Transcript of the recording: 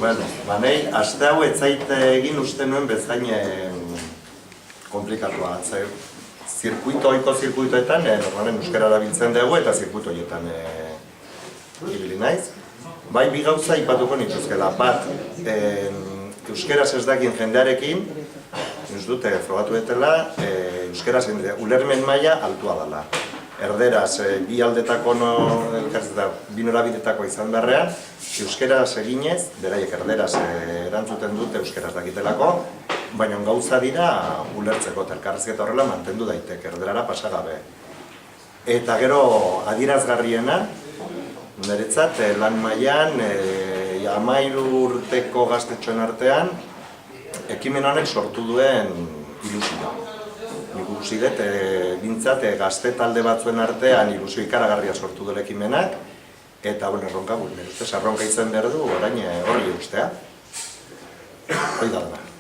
Bueno, nahi, aste hau etzait egin uste nuen bezain komplikatua. Oiko zirkuitoetan, normalen euskara erabiltzen dugu eta zirkuito horietan ibili naiz. Bai, bi gauza ipatuko nituzkela. Bat, euskeraz ez dakin jendearekin, ez dute frogatu detela, euskeraz ulermen maila altua dela. Erderaz, bi aldetako bi norabidetako izan beharrean, euskeraz eginez, beraiek erderaz erantzuten dute euskeraz dakitelako, baina gauza dira ulertzeko elkarrizketa horrela mantendu daiteke, erderara pasagabe. Eta gero adierazgarriena, niretzat lan mailan 13 urteko gaztetxoen artean, ekimen honek sortu duen ilusioa. Nik ikusi dut, bintzat gazte talde batzuen artean ilusio ikaragarria sortu dut ekimenak, eta erronka gure. Erronka izan behar du, orain hori ustea. Hoi da dena.